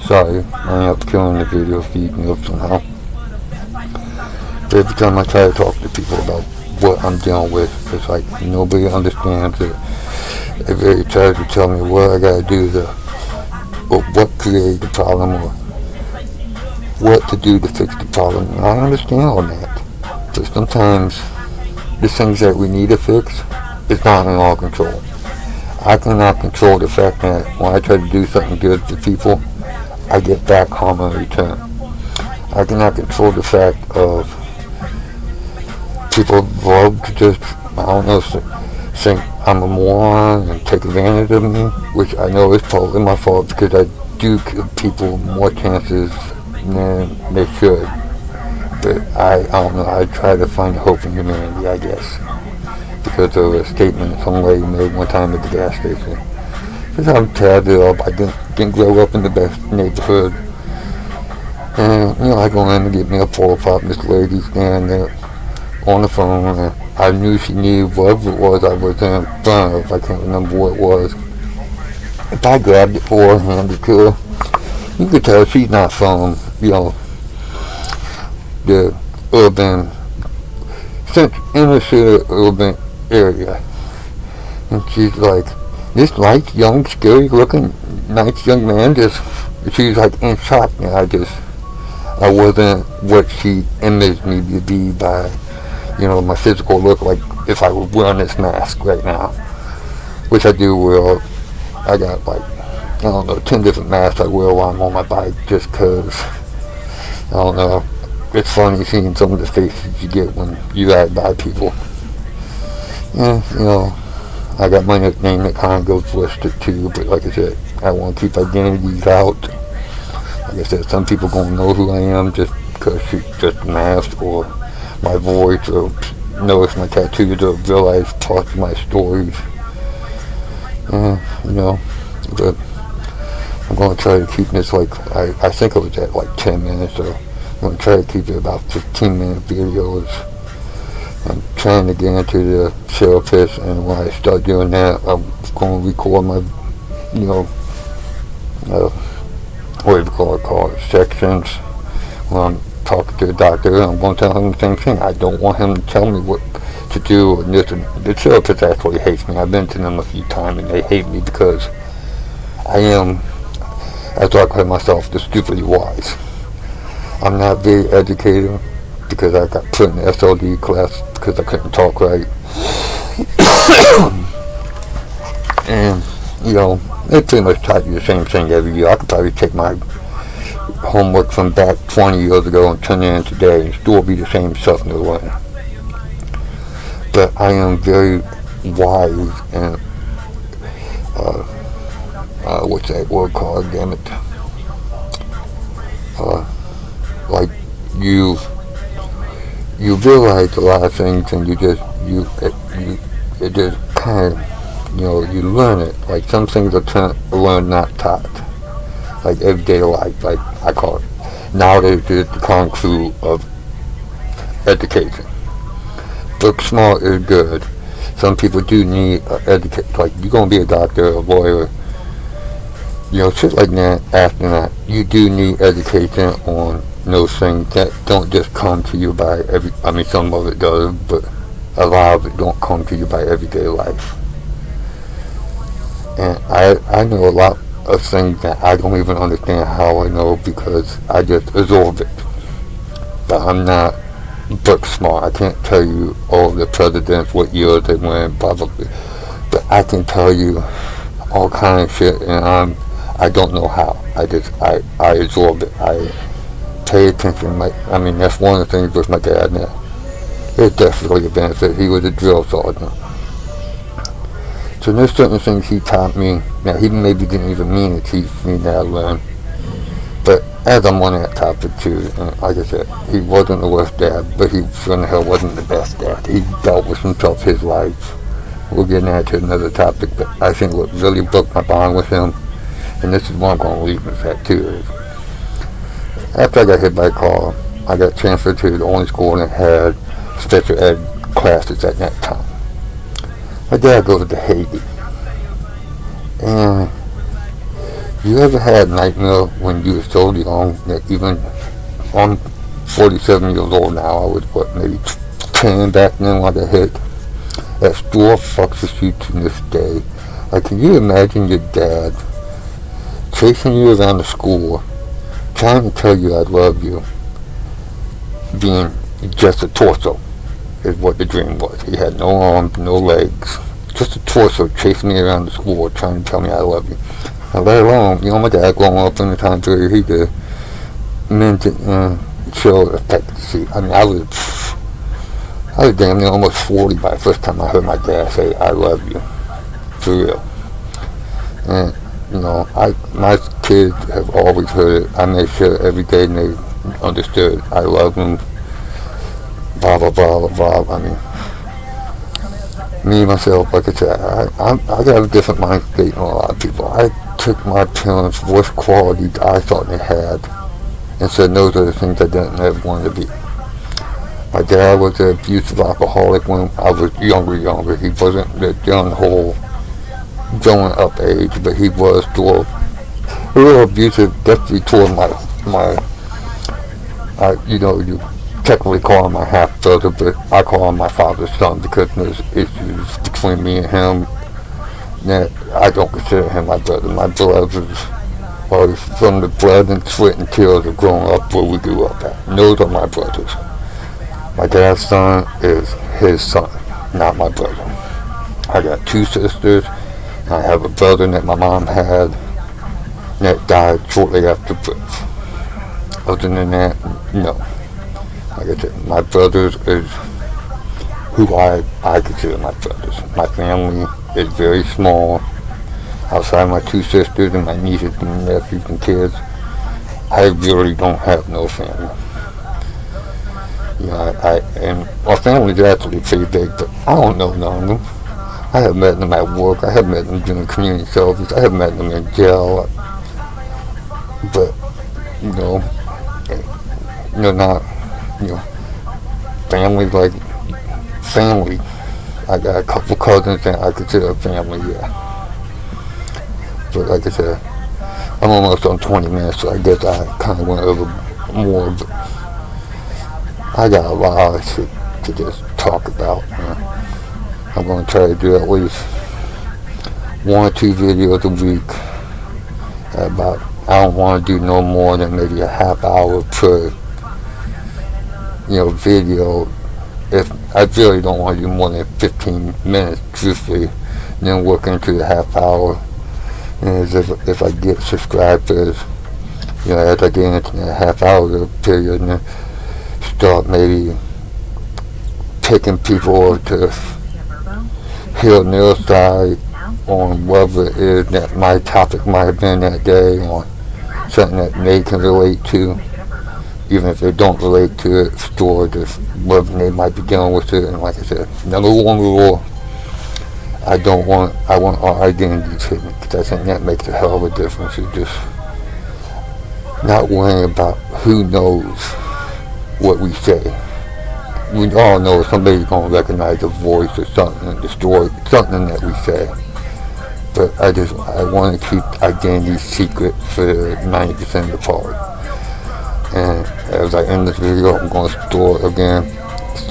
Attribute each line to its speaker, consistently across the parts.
Speaker 1: Sorry, I ended up killing the video feed me up somehow. But every time I try to talk to people about what I'm dealing with, it's like nobody understands it. Everybody tries to tell me what I gotta do to, or what created the problem, or what to do to fix the problem. And I understand all that. But sometimes the things that we need to fix is not in our control. I cannot control the fact that when I try to do something good for people, I get back harm in return. I cannot control the fact of people love to just, I don't know, think I'm a moron and take advantage of me, which I know is totally my fault because I do give people more chances than they should. But I don't know, I try to find hope in humanity, I guess, because of a statement some lady made one time at the gas station. Because I'm tired of I didn't grow up in the best neighborhood. And, I go in and get me a photo pop, this lady standing there on the phone, and I knew she needed whatever it was I was in front of. I can't remember what it was. If I grabbed it for her, handed it to her, you could tell she's not from, the urban, inner city urban area. And she's like, this nice, young, scary looking, nice young man she's like in shock. And I wasn't what she imaged me to be by, my physical look, like if I was wearing this mask right now, which I do wear. I got 10 different masks I wear while I'm on my bike just because, I don't know, it's funny seeing some of the faces you get when you ride by people. And, I got my nickname that kind of goes with it too, but like I said, I want to keep identities out. Like I said, some people gonna know who I am just because it's just a mask, or my voice, or notice my tattoos, or realize parts of my stories. But I'm going to try to keep this I think it was at 10 minutes, so I'm going to try to keep it about 15-minute videos. I'm trying to get into the therapist, and when I start doing that, I'm going to record my, what do you call it, sections. When I'm talking to the doctor, I'm going to tell him the same thing. I don't want him to tell me what to do. And the therapist actually hates me. I've been to them a few times, and they hate me because I am, as I call myself, the stupidly wise. I'm not very educated because I got put in the SLD class because I couldn't talk right. And, they pretty much taught you the same thing every year. I could probably take my homework from back 20 years ago and turn it in today and still be the same stuff in the learning. But I am very wise and, what's that word called, damn it? You realize a lot of things, and it just kind of, you learn it. Like some things are learned, not taught. Like everyday life, like I call it. Nowadays it's the concrete of education. Book smart is good. Some people do need education. Like you're gonna be a doctor, a lawyer, shit like that. After that, you do need education on those things that don't just come to you by some of it does, but a lot of it don't come to you by everyday life. And I know a lot of things that I don't even understand how I know because I just absorb it. But I'm not book smart. I can't tell you all the presidents, what years they went, blah blah blah. But I can tell you all kinds of shit, and I don't know how. I absorb it. I pay attention. That's one of the things with my dad now. It's definitely a benefit. He was a drill sergeant. So there's certain things he taught me that he maybe didn't even mean to teach me that I learned. But as I'm on that topic too, and like I said, he wasn't the worst dad, but he sure in the hell wasn't the best dad. He dealt with himself his life. We'll get into another topic, but I think what really broke my bond with him, and this is what I'm going to leave with that too, is after I got hit by a car, I got transferred to the only school that had special ed classes at that time. My dad goes to Haiti, and You ever had a nightmare when you were so young that even I'm 47 years old now, I was what, maybe 10 back then when I hit, that still fucks with you to this day. Like, can you imagine your dad chasing you around the school, trying to tell you I love you, being just a torso is what the dream was. He had no arms, no legs, just a torso chasing me around the school trying to tell me I love you. And let alone, my dad growing up in the time period he did, meant it show effectively. I mean, I was damn near almost 40 by the first time I heard my dad say I love you, for real. And my kids have always heard it. I made sure every day they understood I love them, blah blah blah blah blah. I mean, me myself, like I said, I got a different mind state than a lot of people. I took my parents' worst qualities I thought they had and said those are the things I didn't ever want to be. My dad was an abusive alcoholic when I was younger. He wasn't the young whole growing up age, but he was still a little abusive, definitely toward you technically call him my half brother, but I call him my father's son because there's issues between me and him that I don't consider him my brother. My brothers are from the blood and sweat and tears of growing up where we grew up at. And those are my brothers. My dad's son is his son, not my brother. I got two sisters. I have a brother that my mom had that died shortly after birth. Other than that, no. Like I said, my brothers is who I consider my brothers. My family is very small. Outside my two sisters and my nieces and nephews and kids, I really don't have no family. And my family's actually pretty big, but I don't know none of them. I have met them at work. I have met them doing community service. I have met them in jail. But, they're not, families like family. I got a couple cousins that I consider family, yeah. But like I said, I'm almost on 20 minutes, so I guess I kind of went over more. But I got a lot of shit to just talk about. I'm going to try to do at least 1 or 2 videos a week. I don't want to do no more than maybe a half hour per, video. If I really don't want to do more than 15 minutes, truthfully, then work into the half hour. And if I get subscribers, as I get into that half hour period, and then start maybe picking people to hear their side on whatever it is that my topic might have been that day, or something that they can relate to, even if they don't relate to it, or just whatever they might be dealing with it. And like I said, number one rule, I want our identities hidden, because I think that makes a hell of a difference. It's just not worrying about who knows what we say. We all know somebody's going to recognize a voice or something and destroy something that we say. But I want to keep identity secret for 90% of the party. And as I end this video, I'm going to store again.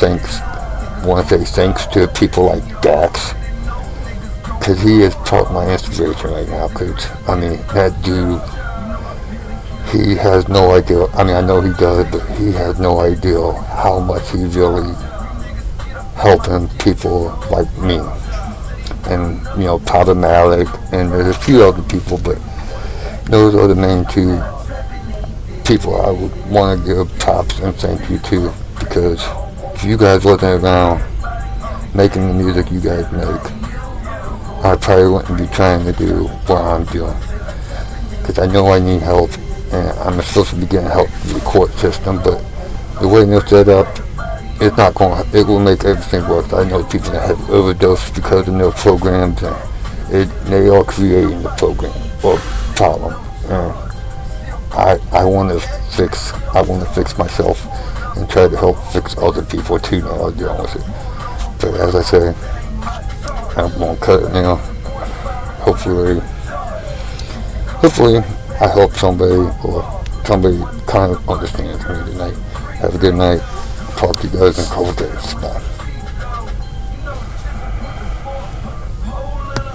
Speaker 1: I want to say thanks to people like Dax, because he is part of my inspiration right now. Because that dude, he has no idea. I know he does, but he has no idea how much he's really helping people like me. And, Problematic, and there's a few other people, but those are the main 2 people I would want to give props and thank you to, because if you guys wasn't around making the music you guys make, I probably wouldn't be trying to do what I'm doing, because I know I need help, and I'm supposed to be getting help from the court system, but the way they're set up, it will make everything worse. I know people that have overdosed because of their programs, and they are creating the program or problem. I want to fix myself and try to help fix other people too that are dealing with it. But as I say, I'm going to cut it now. Hopefully hopefully I help somebody or somebody kind of understands me tonight. Have a good night. Talk to you guys in a couple days. Bye.